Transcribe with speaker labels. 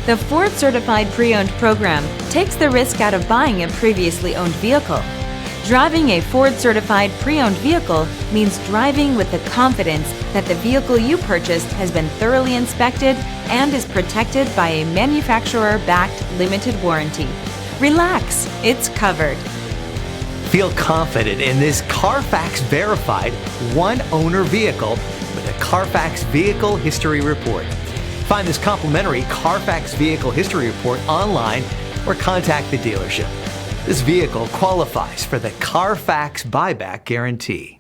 Speaker 1: The Ford Certified Pre-Owned program takes the risk out of buying a previously owned vehicle. Driving a Ford Certified Pre-Owned vehicle means driving with the confidence that the vehicle you purchased has been thoroughly inspected and is protected by a manufacturer-backed limited warranty. Relax, it's covered.
Speaker 2: Feel confident in this CARFAX verified one-owner vehicle with a CARFAX Vehicle History Report. Find this complimentary CARFAX Vehicle History Report online or contact the dealership. This vehicle qualifies for the CARFAX Buyback Guarantee.